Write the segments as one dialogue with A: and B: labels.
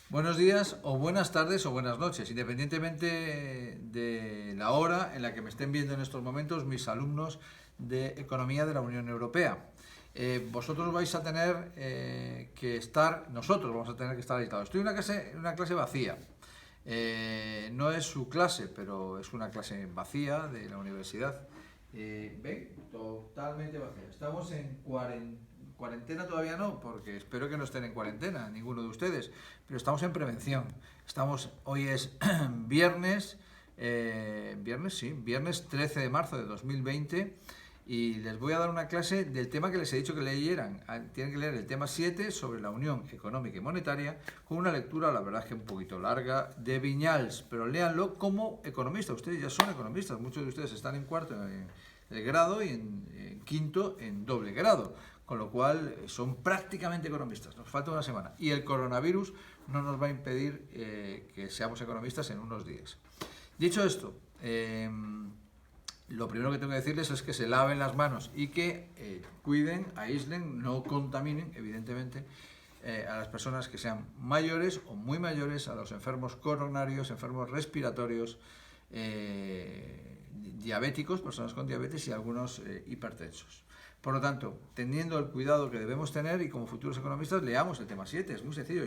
A: Buenos días o buenas tardes o buenas noches, independientemente de la hora en la que me estén viendo en estos momentos mis alumnos de Economía de la Unión Europea. Vosotros vais a tener nosotros vamos a tener que estar aislados. Estoy en una clase vacía. No es su clase, pero es una clase vacía de la universidad. ¿Ven? Totalmente vacía. Estamos en cuarentena todavía no, porque espero que no estén en cuarentena, ninguno de ustedes, pero estamos en prevención. Hoy es viernes, viernes 13 de marzo de 2020 y les voy a dar una clase del tema que les he dicho que leyeran. Tienen que leer el tema 7 sobre la Unión Económica y Monetaria con una lectura, la verdad es que un poquito larga, de Viñals, pero léanlo como economistas. Ustedes ya son economistas, muchos de ustedes están en cuarto grado y en quinto en doble grado, con lo cual son prácticamente economistas. Nos falta una semana y el coronavirus no nos va a impedir que seamos economistas en unos días. Dicho esto, lo primero que tengo que decirles es que se laven las manos y que cuiden, aíslen, no contaminen, evidentemente, a las personas que sean mayores o muy mayores, a los enfermos coronarios, enfermos respiratorios, diabéticos, personas con diabetes y algunos hipertensos. Por lo tanto, teniendo el cuidado que debemos tener y como futuros economistas, leamos el tema 7. Es muy sencillo.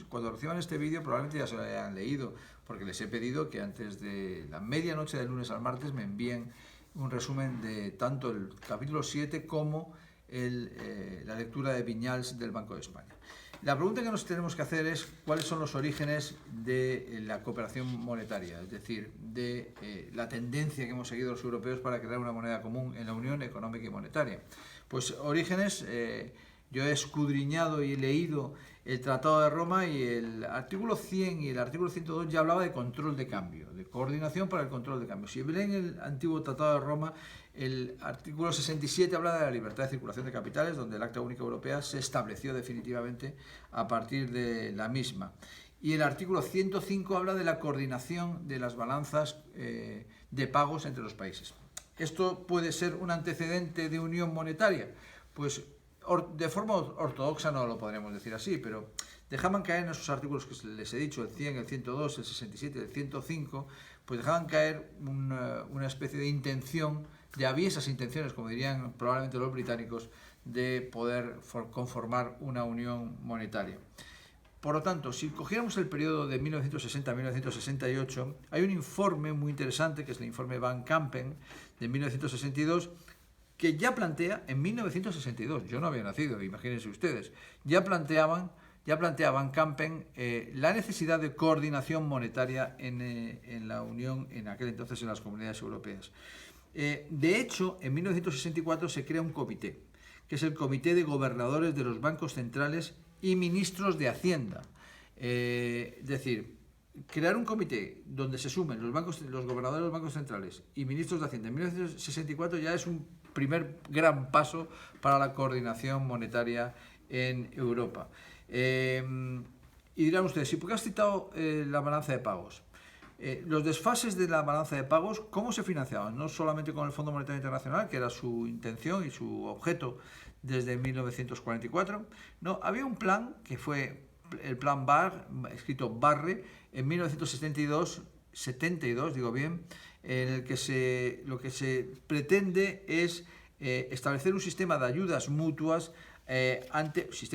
A: Cuando reciban este vídeo, probablemente ya se lo hayan leído, porque les he pedido que antes de la medianoche del lunes al martes me envíen un resumen de tanto el capítulo 7 como la lectura de Viñals del Banco de España. La pregunta que nos tenemos que hacer es cuáles son los orígenes de la cooperación monetaria, es decir, de la tendencia que hemos seguido los europeos para crear una moneda común en la Unión Económica y Monetaria. Pues orígenes, yo he escudriñado y he leído el Tratado de Roma y el artículo 100 y el artículo 102 ya hablaba de control de cambio, de coordinación para el control de cambio. Si leen el antiguo Tratado de Roma, el artículo 67 habla de la libertad de circulación de capitales, donde el Acta Única Europea se estableció definitivamente a partir de la misma. Y el artículo 105 habla de la coordinación de las balanzas de pagos entre los países. ¿Esto puede ser un antecedente de unión monetaria? Pues de forma ortodoxa no lo podríamos decir así, pero dejaban caer en esos artículos que les he dicho, el 100, el 102, el 67, el 105, pues dejaban caer una especie de intención, de aviesas intenciones, como dirían probablemente los británicos, de poder conformar una unión monetaria. Por lo tanto, si cogiéramos el periodo de 1960 a 1968, hay un informe muy interesante, que es el informe Van Campen, de 1962, que ya plantea, en 1962, yo no había nacido, imagínense ustedes, ya planteaban Campen la necesidad de coordinación monetaria en la Unión, en aquel entonces en las comunidades europeas. De hecho, en 1964 se crea un comité, que es el Comité de Gobernadores de los Bancos Centrales y Ministros de Hacienda. Es decir, crear un comité donde se sumen los gobernadores de los bancos centrales y ministros de Hacienda en 1964 ya es un primer gran paso para la coordinación monetaria en Europa. Y dirán ustedes, ¿por qué has citado la balanza de pagos? Los desfases de la balanza de pagos, ¿cómo se financiaban? No solamente con el Fondo Monetario Internacional, que era su intención y su objeto desde 1944. No, había un plan que fue el plan escrito Barre, en 1972, digo bien, en el que lo que se pretende es establecer un sistema de ayudas mutuas antes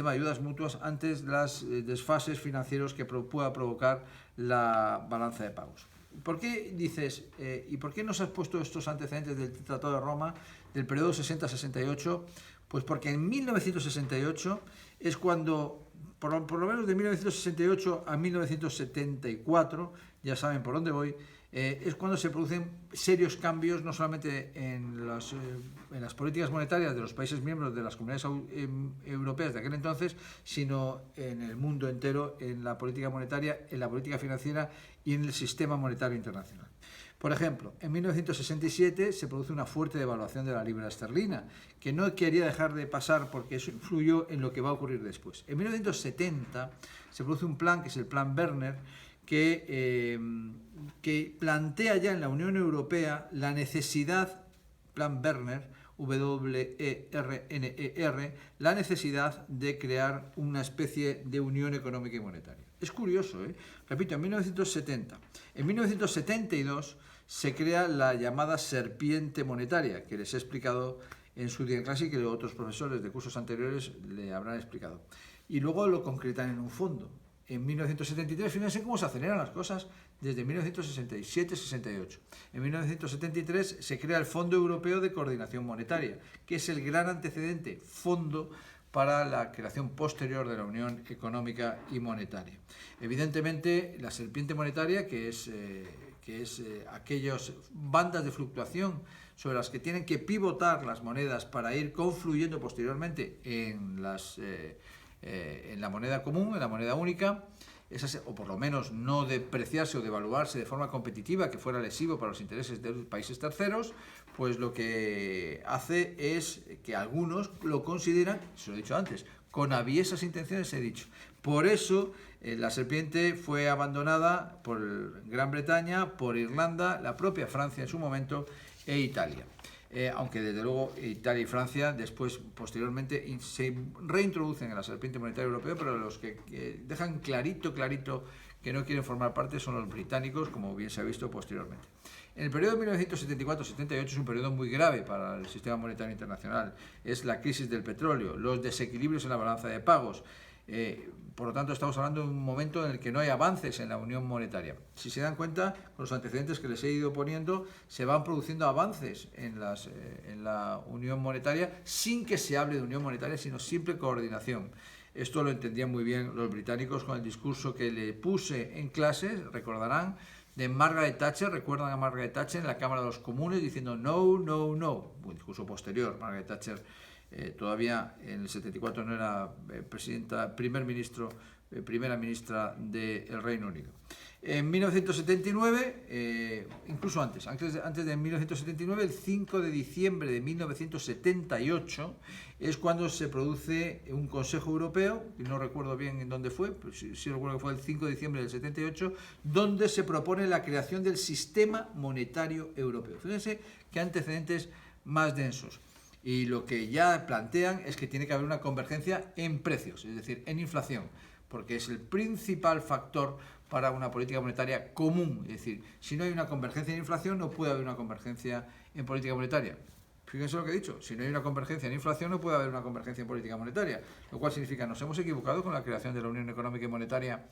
A: de los desfases financieros que pueda provocar la balanza de pagos. ¿Por qué dices, y por qué nos has puesto estos antecedentes del Tratado de Roma del periodo 60-68? Pues porque en 1968 es cuando, por lo menos de 1968 a 1974, ya saben por dónde voy, es cuando se producen serios cambios, no solamente en las políticas monetarias de los países miembros de las comunidades europeas de aquel entonces, sino en el mundo entero, en la política monetaria, en la política financiera y en el sistema monetario internacional. Por ejemplo, en 1967 se produce una fuerte devaluación de la libra esterlina, que no quería dejar de pasar porque eso influyó en lo que va a ocurrir después. En 1970 se produce un plan, que es el Plan Werner, que plantea ya en la Unión Europea la necesidad, Plan Werner, WERNER, la necesidad de crear una especie de unión económica y monetaria. Es curioso, repito, en 1970. En 1972 se crea la llamada serpiente monetaria, que les he explicado en su día en clase y que otros profesores de cursos anteriores le habrán explicado. Y luego lo concretan en un fondo. En 1973, fíjense cómo se aceleran las cosas desde 1967-68. En 1973 se crea el Fondo Europeo de Coordinación Monetaria, que es el gran antecedente, fondo para la creación posterior de la Unión Económica y Monetaria. Evidentemente, la serpiente monetaria, que es aquellas bandas de fluctuación sobre las que tienen que pivotar las monedas para ir confluyendo posteriormente en la moneda común, en la moneda única, o por lo menos no depreciarse o devaluarse de forma competitiva que fuera lesivo para los intereses de los países terceros, pues lo que hace es que algunos lo consideran, se lo he dicho antes, con aviesas intenciones he dicho. Por eso la serpiente fue abandonada por Gran Bretaña, por Irlanda, la propia Francia en su momento e Italia. Aunque desde luego Italia y Francia después, posteriormente, se reintroducen en la serpiente monetaria europea, pero los que dejan clarito que no quieren formar parte son los británicos, como bien se ha visto posteriormente. En el periodo de 1974-78 es un periodo muy grave para el sistema monetario internacional. Es la crisis del petróleo, los desequilibrios en la balanza de pagos. Por lo tanto, estamos hablando de un momento en el que no hay avances en la unión monetaria. Si se dan cuenta, con los antecedentes que les he ido poniendo, se van produciendo avances en la unión monetaria sin que se hable de unión monetaria, sino simple coordinación. Esto lo entendían muy bien los británicos con el discurso que le puse en clase, recordarán, de Margaret Thatcher. Recuerdan a Margaret Thatcher en la Cámara de los Comunes diciendo no, no, no. Un discurso posterior. Margaret Thatcher todavía en el 74 no era primera ministra del Reino Unido. En 1979, incluso antes de 1979, el 5 de diciembre de 1978 es cuando se produce un Consejo Europeo, y no recuerdo bien en dónde fue, pero sí recuerdo que fue el 5 de diciembre del 78, donde se propone la creación del Sistema Monetario Europeo. Fíjense qué antecedentes más densos. Y lo que ya plantean es que tiene que haber una convergencia en precios, es decir, en inflación, porque es el principal factor para una política monetaria común. Es decir, si no hay una convergencia en inflación, no puede haber una convergencia en política monetaria. Fíjense lo que he dicho, si no hay una convergencia en inflación, no puede haber una convergencia en política monetaria, lo cual significa que nos hemos equivocado con la creación de la Unión Económica y Monetaria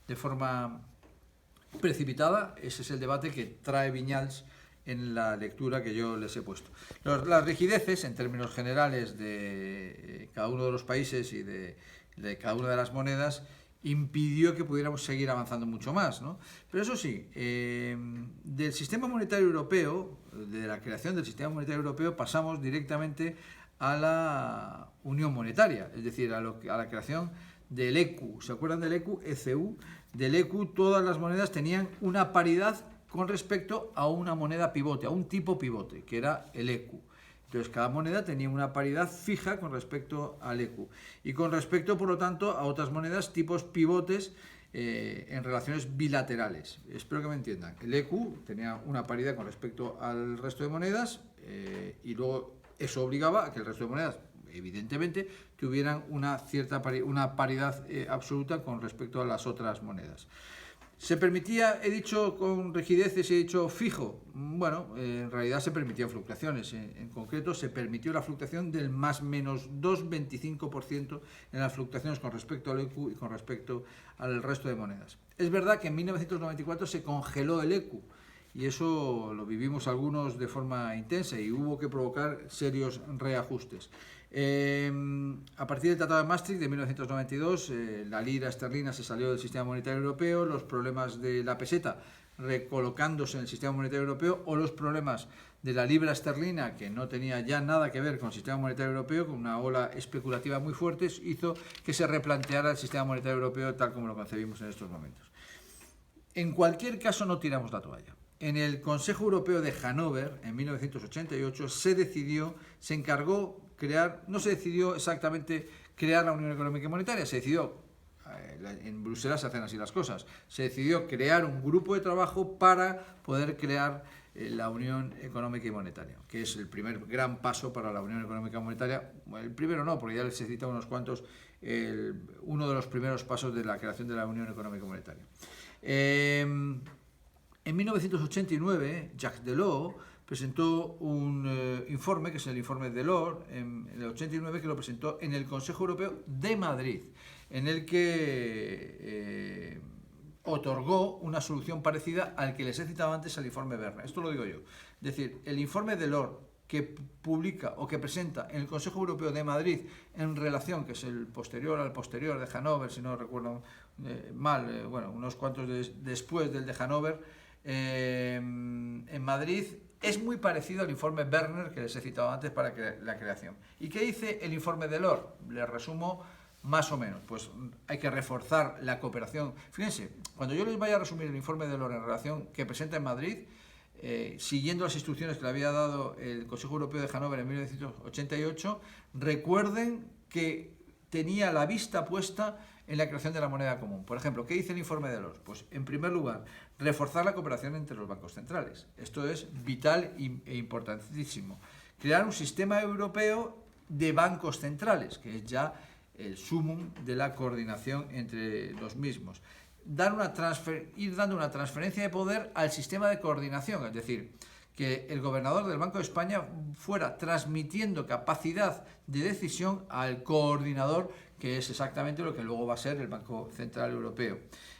A: de forma precipitada. Ese es el debate que trae Viñals en la lectura que yo les he puesto. Las rigideces, en términos generales, de cada uno de los países y de cada una de las monedas, impidió que pudiéramos seguir avanzando mucho más, ¿no? Pero eso sí, del sistema monetario europeo, de la creación del sistema monetario europeo, pasamos directamente a la unión monetaria, es decir, a la creación del ECU. ¿Se acuerdan del ECU? ECU. Del ECU todas las monedas tenían una paridad con respecto a una moneda pivote, a un tipo pivote, que era el ECU. Entonces, cada moneda tenía una paridad fija con respecto al ECU y con respecto, por lo tanto, a otras monedas tipos pivotes en relaciones bilaterales. Espero que me entiendan. El ECU tenía una paridad con respecto al resto de monedas y luego eso obligaba a que el resto de monedas, evidentemente, tuvieran una paridad absoluta con respecto a las otras monedas. ¿Se permitía, he dicho con rigideces, he dicho fijo? Bueno, en realidad se permitían fluctuaciones. En concreto, se permitió la fluctuación del más menos 2,25% en las fluctuaciones con respecto al ECU y con respecto al resto de monedas. Es verdad que en 1994 se congeló el ECU y eso lo vivimos algunos de forma intensa y hubo que provocar serios reajustes. A partir del Tratado de Maastricht de 1992, la lira esterlina se salió del sistema monetario europeo, los problemas de la peseta recolocándose en el sistema monetario europeo o los problemas de la libra esterlina, que no tenía ya nada que ver con el sistema monetario europeo, con una ola especulativa muy fuerte, hizo que se replanteara el sistema monetario europeo tal como lo concebimos en estos momentos. En cualquier caso, no tiramos la toalla. En el Consejo Europeo de Hannover, en 1988, se encargó no se decidió exactamente crear la Unión Económica y Monetaria, se decidió, en Bruselas se hacen así las cosas, se decidió crear un grupo de trabajo para poder crear la Unión Económica y Monetaria, que es el primer gran paso para la Unión Económica y Monetaria. Bueno, el primero no, porque ya les he citado unos cuantos, uno de los primeros pasos de la creación de la Unión Económica y Monetaria. En 1989, Jacques Delors presentó un informe, que es el informe Delors, en el 89, que lo presentó en el Consejo Europeo de Madrid, en el que otorgó una solución parecida al que les he citado antes, al informe Berna. Esto lo digo yo. Es decir, el informe Delors que publica o que presenta en el Consejo Europeo de Madrid en relación, que es el posterior al posterior de Hannover, si no recuerdo mal, bueno, unos cuantos después del de Hannover, en Madrid, es muy parecido al informe Berner que les he citado antes para la creación. ¿Y qué dice el informe Delors? Les resumo más o menos. Pues hay que reforzar la cooperación. Fíjense, cuando yo les vaya a resumir el informe Delors en relación que presenta en Madrid, siguiendo las instrucciones que le había dado el Consejo Europeo de Hannover en 1988, recuerden que tenía la vista puesta en la creación de la moneda común. Por ejemplo, ¿qué dice el informe de Delors? Pues, en primer lugar, reforzar la cooperación entre los bancos centrales. Esto es vital e importantísimo. Crear un sistema europeo de bancos centrales, que es ya el sumum de la coordinación entre los mismos. Ir dando una transferencia de poder al sistema de coordinación, es decir, que el gobernador del Banco de España fuera transmitiendo capacidad de decisión al coordinador, que es exactamente lo que luego va a ser el Banco Central Europeo.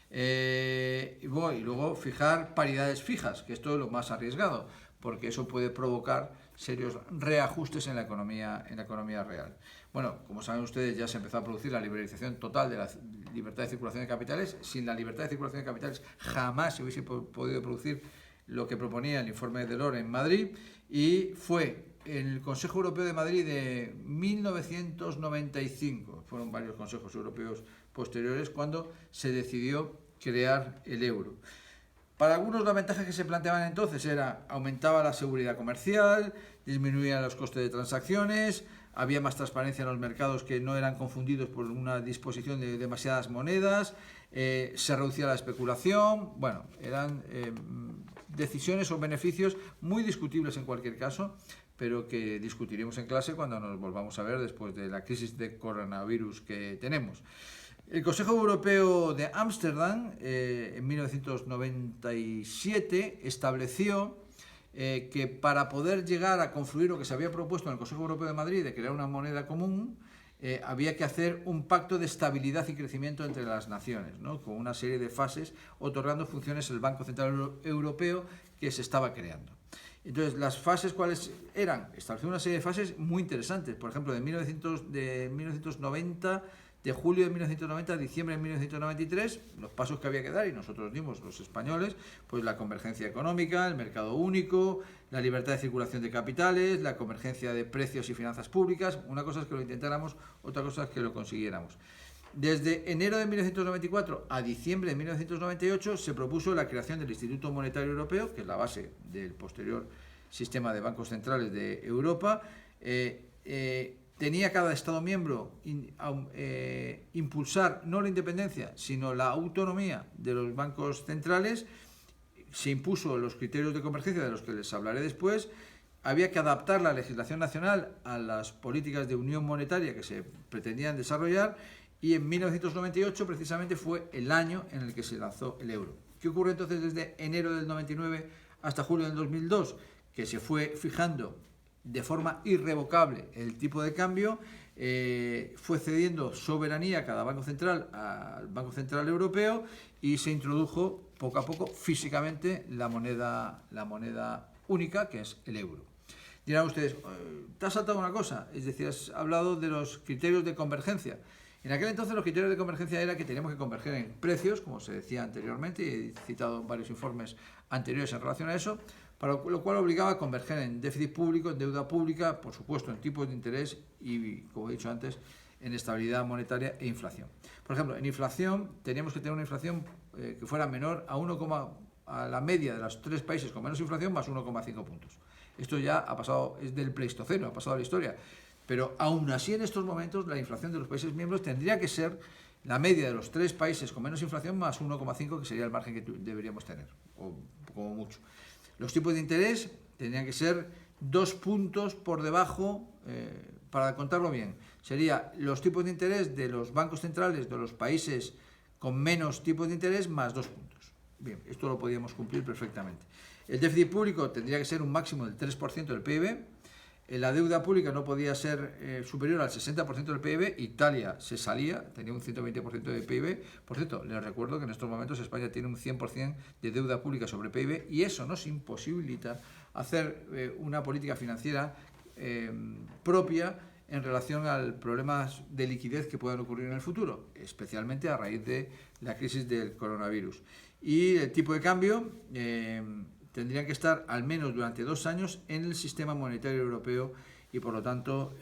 A: Y luego fijar paridades fijas, que esto es lo más arriesgado, porque eso puede provocar serios reajustes en la economía real. Bueno, como saben ustedes, ya se empezó a producir la liberalización total de la libertad de circulación de capitales. Sin la libertad de circulación de capitales jamás se hubiese podido producir lo que proponía el informe de Delors en Madrid, y fue en el Consejo Europeo de Madrid de 1995, fueron varios consejos europeos posteriores, cuando se decidió crear el euro. Para algunos, las ventajas que se planteaban entonces era: aumentaba la seguridad comercial, disminuían los costes de transacciones, había más transparencia en los mercados, que no eran confundidos por una disposición de demasiadas monedas, se reducía la especulación. Bueno, eran decisiones o beneficios muy discutibles en cualquier caso, pero que discutiremos en clase cuando nos volvamos a ver después de la crisis de coronavirus que tenemos. El Consejo Europeo de Ámsterdam, en 1997, estableció que para poder llegar a confluir lo que se había propuesto en el Consejo Europeo de Madrid, de crear una moneda común, había que hacer un pacto de estabilidad y crecimiento entre las naciones, ¿no?, con una serie de fases, otorgando funciones al Banco Central Europeo que se estaba creando. Entonces, las fases, ¿cuáles eran? Estableció una serie de fases muy interesantes. Por ejemplo, de 1990, de julio de 1990 a diciembre de 1993, los pasos que había que dar, y nosotros dimos, los españoles, pues la convergencia económica, el mercado único, la libertad de circulación de capitales, la convergencia de precios y finanzas públicas. Una cosa es que lo intentáramos, otra cosa es que lo consiguiéramos. Desde enero de 1994 a diciembre de 1998 se propuso la creación del Instituto Monetario Europeo, que es la base del posterior sistema de bancos centrales de Europa. Tenía cada Estado miembro impulsar no la independencia, sino la autonomía de los bancos centrales. Se impuso los criterios de convergencia, de los que les hablaré después. Había que adaptar la legislación nacional a las políticas de unión monetaria que se pretendían desarrollar, y en 1998 precisamente fue el año en el que se lanzó el euro. ¿Qué ocurre entonces desde enero del 99 hasta julio del 2002? Que se fue fijando de forma irrevocable el tipo de cambio, fue cediendo soberanía a cada banco central al Banco Central Europeo, y se introdujo poco a poco físicamente la moneda única, que es el euro. Dirán ustedes, ¿te has saltado una cosa? Es decir, has hablado de los criterios de convergencia. En aquel entonces los criterios de convergencia era que teníamos que converger en precios, como se decía anteriormente, y he citado varios informes anteriores en relación a eso, para lo cual obligaba a converger en déficit público, en deuda pública, por supuesto en tipos de interés y, como he dicho antes, en estabilidad monetaria e inflación. Por ejemplo, en inflación teníamos que tener una inflación que fuera menor a la media de los 3 países con menos inflación, más 1,5 puntos. Esto ya ha pasado, es del Pleistoceno, ha pasado a la historia. Pero aún así, en estos momentos, la inflación de los países miembros tendría que ser la media de los 3 países con menos inflación más 1,5, que sería el margen que deberíamos tener, o como mucho. Los tipos de interés tendrían que ser 2 puntos por debajo, para contarlo bien. Sería los tipos de interés de los bancos centrales de los países con menos tipos de interés más 2 puntos. Bien, esto lo podíamos cumplir perfectamente. El déficit público tendría que ser un máximo del 3% del PIB. La deuda pública no podía ser superior al 60% del PIB. Italia se salía, tenía un 120% de PIB. Por cierto, les recuerdo que en estos momentos España tiene un 100% de deuda pública sobre PIB y eso nos imposibilita hacer una política financiera propia en relación al problemas de liquidez que puedan ocurrir en el futuro, especialmente a raíz de la crisis del coronavirus. Y el tipo de cambio tendrían que estar al menos durante 2 años en el sistema monetario europeo y por lo tanto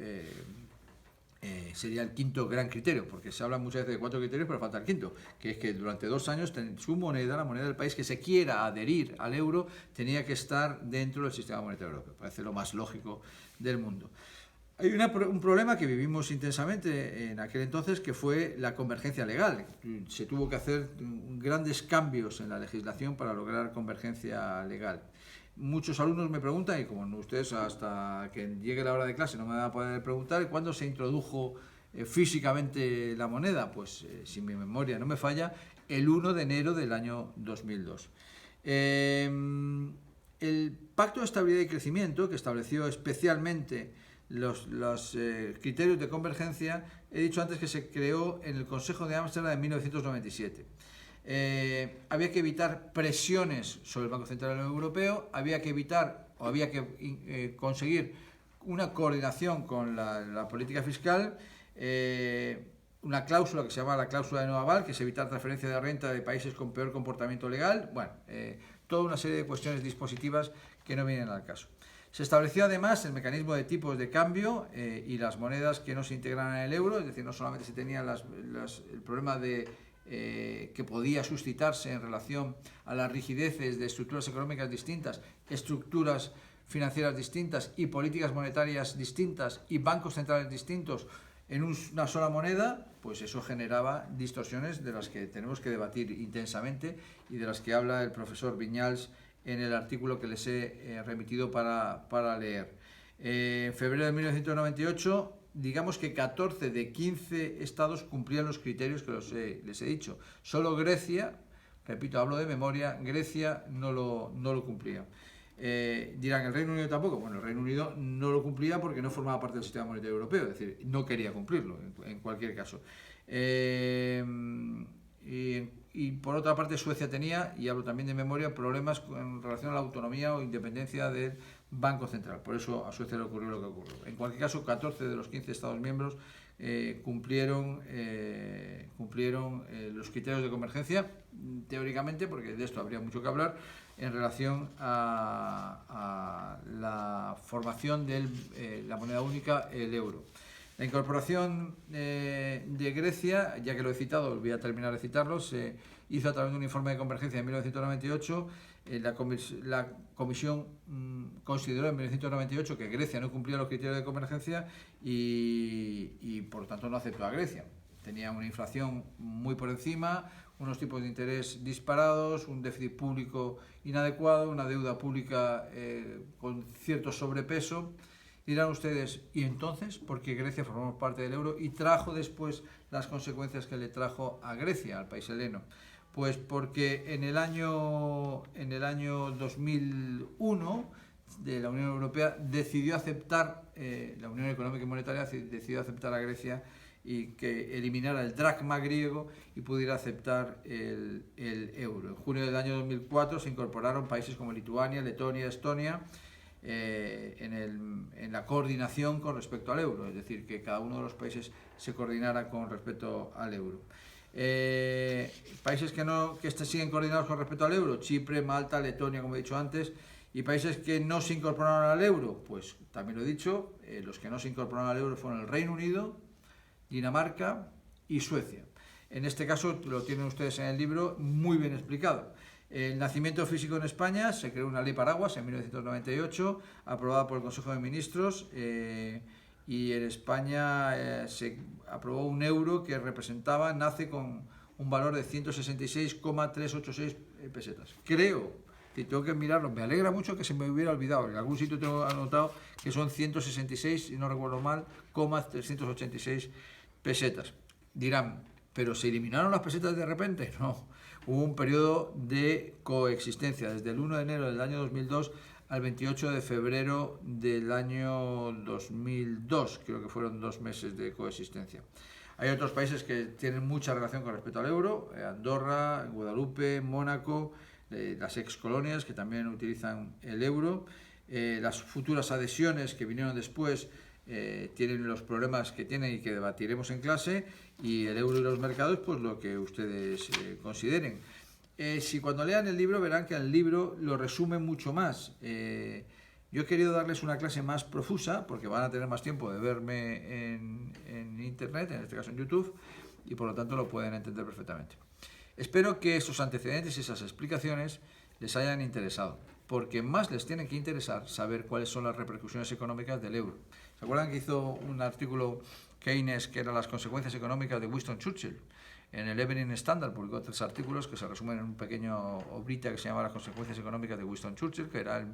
A: sería el quinto gran criterio, porque se habla muchas veces de 4 criterios, pero falta el quinto, que es que durante 2 años su moneda, la moneda del país que se quiera adherir al euro, tenía que estar dentro del sistema monetario europeo. Parece lo más lógico del mundo. Hay un problema que vivimos intensamente en aquel entonces, que fue la convergencia legal. Se tuvo que hacer grandes cambios en la legislación para lograr convergencia legal. Muchos alumnos me preguntan, y como ustedes hasta que llegue la hora de clase no me van a poder preguntar, ¿cuándo se introdujo físicamente la moneda? Pues si mi memoria no me falla, el 1 de enero del año 2002. El Pacto de Estabilidad y Crecimiento, que estableció especialmente los criterios de convergencia, he dicho antes que se creó en el Consejo de Ámsterdam en 1997. Había que evitar presiones sobre el Banco Central Europeo, había que evitar o había que conseguir una coordinación con la política fiscal, una cláusula que se llama la cláusula de no aval, que es evitar transferencia de renta de países con peor comportamiento legal, toda una serie de cuestiones dispositivas que no vienen al caso. Se estableció además el mecanismo de tipos de cambio y las monedas que no se integran en el euro, es decir, no solamente se tenía el problema de que podía suscitarse en relación a las rigideces de estructuras económicas distintas, estructuras financieras distintas y políticas monetarias distintas y bancos centrales distintos en una sola moneda, pues eso generaba distorsiones de las que tenemos que debatir intensamente y de las que habla el profesor Viñals en el artículo que les he remitido para leer. En febrero de 1998, digamos que 14 de 15 estados cumplían los criterios que les he dicho. Solo Grecia, repito, hablo de memoria, Grecia no lo cumplía. Dirán, ¿el Reino Unido tampoco? Bueno, el Reino Unido no lo cumplía porque no formaba parte del sistema monetario europeo, es decir, no quería cumplirlo en cualquier caso. Y por otra parte Suecia tenía, y hablo también de memoria, problemas en relación a la autonomía o independencia del Banco Central. Por eso a Suecia le ocurrió lo que ocurrió. En cualquier caso, 14 de los 15 Estados miembros cumplieron los criterios de convergencia, teóricamente, porque de esto habría mucho que hablar, en relación a la formación de la moneda única, el euro. La incorporación de Grecia, ya que lo he citado, voy a terminar de citarlo, se hizo a través de un informe de convergencia en 1998. La Comisión consideró en 1998 que Grecia no cumplía los criterios de convergencia y por lo tanto no aceptó a Grecia. Tenía una inflación muy por encima, unos tipos de interés disparados, un déficit público inadecuado, una deuda pública con cierto sobrepeso. Dirán ustedes, ¿y entonces por qué Grecia formó parte del euro y trajo después las consecuencias que le trajo a Grecia, al país heleno? Pues porque en el año 2001 de la Unión Europea decidió aceptar, la Unión Económica y Monetaria decidió aceptar a Grecia y que eliminara el dracma griego y pudiera aceptar el euro. En junio del año 2004 se incorporaron países como Lituania, Letonia, Estonia, en la coordinación con respecto al euro, es decir, que cada uno de los países se coordinara con respecto al euro. Países que siguen coordinados con respecto al euro: Chipre, Malta, Letonia, como he dicho antes. Y países que no se incorporaron al euro, pues también lo he dicho, los que no se incorporaron al euro fueron el Reino Unido, Dinamarca y Suecia. En este caso lo tienen ustedes en el libro muy bien explicado. El nacimiento físico en España: se creó una ley paraguas en 1998, aprobada por el Consejo de Ministros, y en España se aprobó un euro que nace con un valor de 166,386 pesetas. Creo que tengo que mirarlo. Me alegra mucho que se me hubiera olvidado. En algún sitio tengo anotado que son 166, si no recuerdo mal, 386 pesetas. Dirán, ¿pero se eliminaron las pesetas de repente? No. Hubo un periodo de coexistencia desde el 1 de enero del año 2002 al 28 de febrero del año 2002. Creo que fueron 2 meses de coexistencia. Hay otros países que tienen mucha relación con respecto al euro, Andorra, Guadalupe, Mónaco, las excolonias que también utilizan el euro. Las futuras adhesiones que vinieron después tienen los problemas que tienen y que debatiremos en clase, y el euro y los mercados, pues lo que ustedes consideren. Si cuando lean el libro verán que el libro lo resume mucho más. Yo he querido darles una clase más profusa porque van a tener más tiempo de verme en internet, en este caso en YouTube, y por lo tanto lo pueden entender perfectamente. Espero que esos antecedentes y esas explicaciones les hayan interesado, porque más les tiene que interesar saber cuáles son las repercusiones económicas del euro. ¿Se acuerdan que hizo un artículo Keynes que eran las consecuencias económicas de Winston Churchill? En el Evening Standard publicó 3 artículos que se resumen en un pequeño obrita que se llama Las consecuencias económicas de Winston Churchill, que era el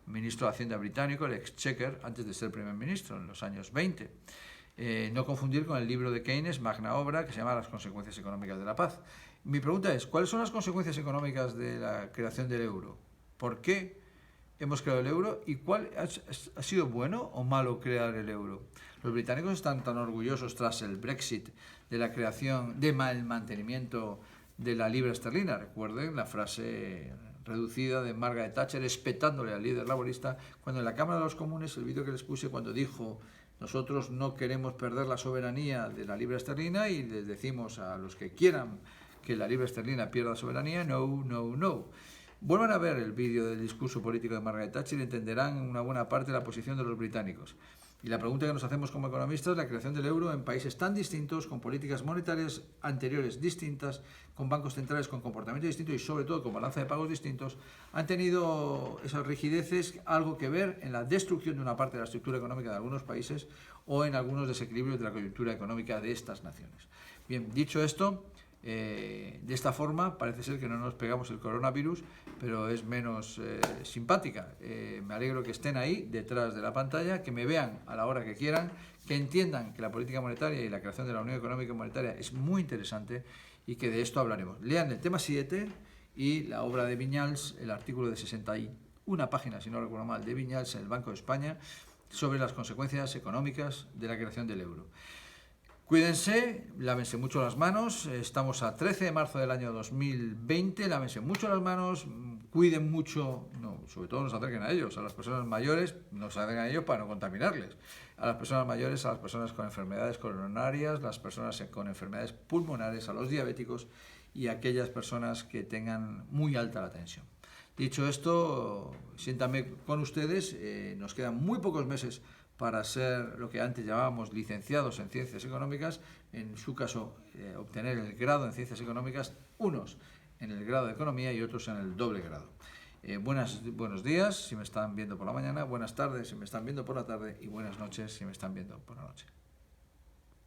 A: ministro de Hacienda británico, el Exchequer, antes de ser primer ministro, en los años 20. No confundir con el libro de Keynes, magna obra, que se llama Las consecuencias económicas de la paz. Mi pregunta es, ¿cuáles son las consecuencias económicas de la creación del euro? ¿Por qué hemos creado el euro? ¿Y cuál ha sido bueno o malo crear el euro? Los británicos están tan orgullosos tras el Brexit de la creación, del mantenimiento de la libra esterlina. Recuerden la frase reducida de Margaret Thatcher espetándole al líder laborista cuando en la Cámara de los Comunes, el vídeo que les puse, cuando dijo: nosotros no queremos perder la soberanía de la libra esterlina, y les decimos a los que quieran que la libra esterlina pierda soberanía, no, no, no. Vuelvan a ver el vídeo del discurso político de Margaret Thatcher y entenderán una buena parte de la posición de los británicos. Y la pregunta que nos hacemos como economistas: la creación del euro en países tan distintos, con políticas monetarias anteriores distintas, con bancos centrales con comportamiento distinto y sobre todo con balanza de pagos distintos, han tenido esas rigideces algo que ver en la destrucción de una parte de la estructura económica de algunos países o en algunos desequilibrios de la coyuntura económica de estas naciones. Bien, dicho esto, de esta forma parece ser que no nos pegamos el coronavirus, pero es menos simpática. Me alegro que estén ahí detrás de la pantalla, que me vean a la hora que quieran, que entiendan que la política monetaria y la creación de la Unión Económica y Monetaria es muy interesante y que de esto hablaremos. Lean el tema 7 y la obra de Viñals, el artículo de 61 páginas, si no recuerdo mal, de Viñals en el Banco de España sobre las consecuencias económicas de la creación del euro. Cuídense, lávense mucho las manos, estamos a 13 de marzo del año 2020, lávense mucho las manos, cuiden mucho, no, sobre todo no se acerquen a ellos, a las personas mayores, no se acerquen a ellos para no contaminarles, a las personas mayores, a las personas con enfermedades coronarias, las personas con enfermedades pulmonares, a los diabéticos y a aquellas personas que tengan muy alta la tensión. Dicho esto, siéntame con ustedes, nos quedan muy pocos meses para ser lo que antes llamábamos licenciados en Ciencias Económicas, en su caso obtener el grado en Ciencias Económicas, unos en el grado de Economía y otros en el doble grado. Buenos días si me están viendo por la mañana, buenas tardes si me están viendo por la tarde y buenas noches si me están viendo por la noche.